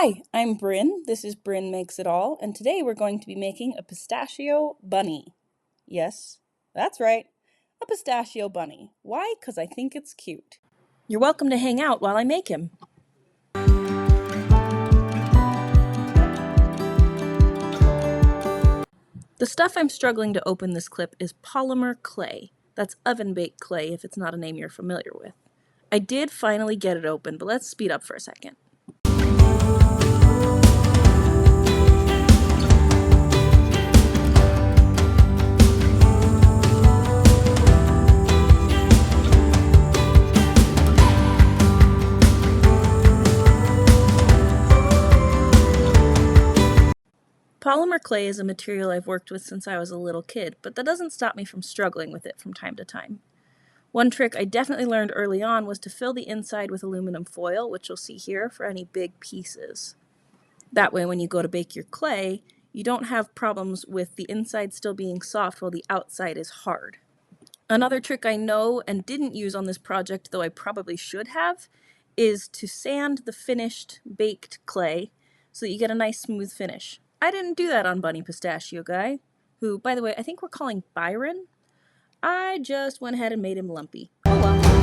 Hi, I'm Bryn. This is Bryn Makes It All, and today we're going to be making a pistachio bunny. Yes, that's right, a pistachio bunny. Why? Because I think it's cute. You're welcome to hang out while I make him. The stuff I'm struggling to open this clip is polymer clay. That's oven-baked clay if it's not a name you're familiar with. I did finally get it open, but let's speed up for a second. Polymer clay is a material I've worked with since I was a little kid, but that doesn't stop me from struggling with it from time to time. One trick I definitely learned early on was to fill the inside with aluminum foil, which you'll see here for any big pieces. That way when you go to bake your clay, you don't have problems with the inside still being soft while the outside is hard. Another trick I know and didn't use on this project, though I probably should have, is to sand the finished baked clay so that you get a nice smooth finish. I didn't do that on Bunny Pistachio Guy, who, by the way, I think we're calling Byron. I just went ahead and made him lumpy. Oh well.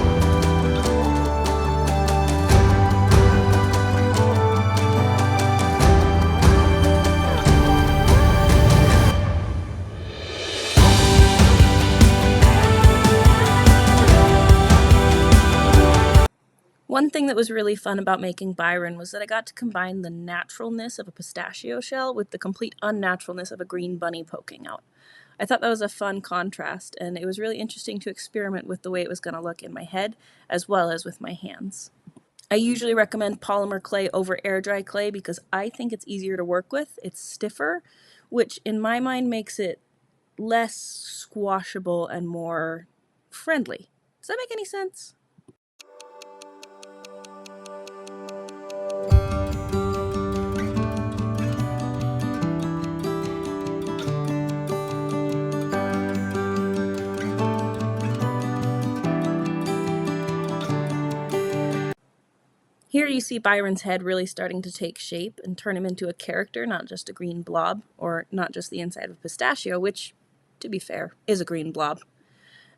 One thing that was really fun about making Byron was that I got to combine the naturalness of a pistachio shell with the complete unnaturalness of a green bunny poking out. I thought that was a fun contrast, and it was really interesting to experiment with the way it was going to look in my head, as well as with my hands. I usually recommend polymer clay over air dry clay because I think it's easier to work with. It's stiffer, which in my mind makes it less squashable and more friendly. Does that make any sense? Here you see Byron's head really starting to take shape and turn him into a character, not just a green blob, or not just the inside of a pistachio, which, to be fair, is a green blob.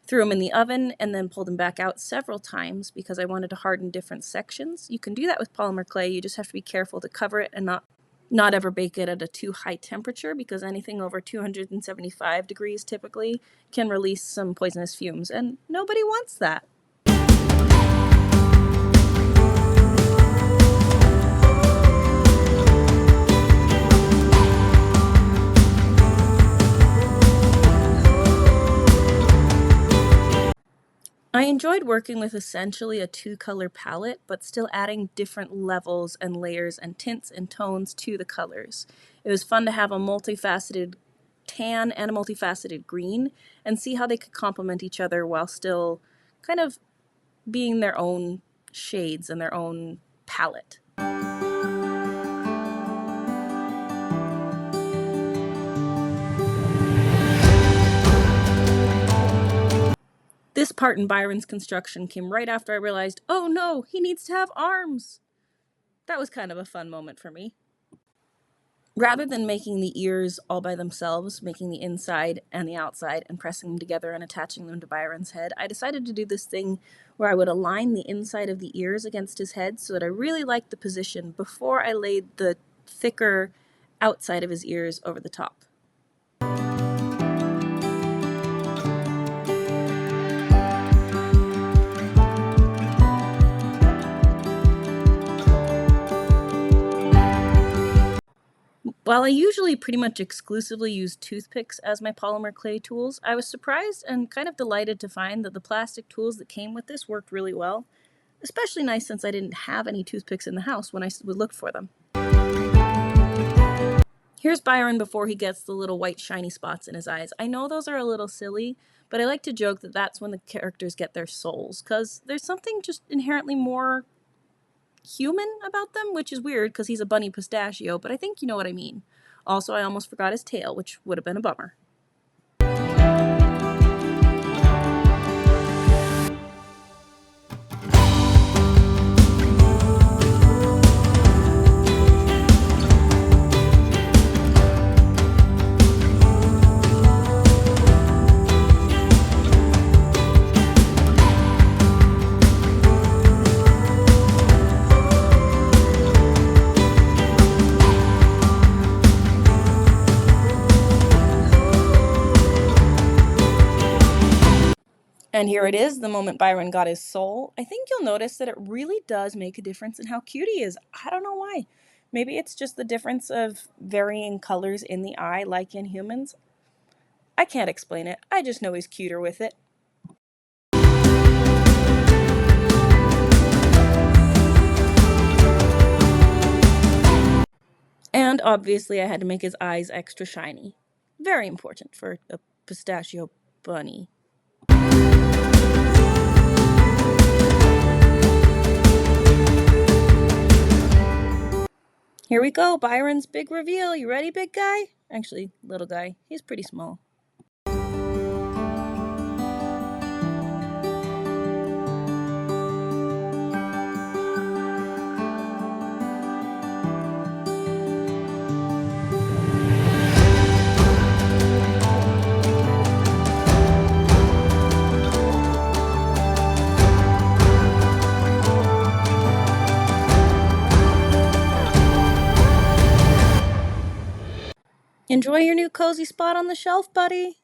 Threw him in the oven and then pulled him back out several times because I wanted to harden different sections. You can do that with polymer clay, you just have to be careful to cover it and not ever bake it at a too high temperature because anything over 275 degrees typically can release some poisonous fumes, and nobody wants that. I enjoyed working with essentially a two-color palette, but still adding different levels and layers and tints and tones to the colors. It was fun to have a multifaceted tan and a multifaceted green and see how they could complement each other while still kind of being their own shades and their own palette. This part in Byron's construction came right after I realized, oh no, he needs to have arms! That was kind of a fun moment for me. Rather than making the ears all by themselves, making the inside and the outside and pressing them together and attaching them to Byron's head, I decided to do this thing where I would align the inside of the ears against his head so that I really liked the position before I laid the thicker outside of his ears over the top. While I usually pretty much exclusively use toothpicks as my polymer clay tools, I was surprised and kind of delighted to find that the plastic tools that came with this worked really well. Especially nice since I didn't have any toothpicks in the house when I looked for them. Here's Byron before he gets the little white shiny spots in his eyes. I know those are a little silly, but I like to joke that that's when the characters get their souls, because there's something just inherently more human about them, which is weird because he's a bunny pistachio, but I think you know what I mean. Also, I almost forgot his tail, which would have been a bummer. And here it is, the moment Byron got his soul. I think you'll notice that it really does make a difference in how cute he is. I don't know why. Maybe it's just the difference of varying colors in the eye, like in humans. I can't explain it. I just know he's cuter with it. And obviously, I had to make his eyes extra shiny. Very important for a pistachio bunny. Here we go, Byron's big reveal. You ready, big guy? Actually, little guy. He's pretty small. Enjoy your new cozy spot on the shelf, buddy.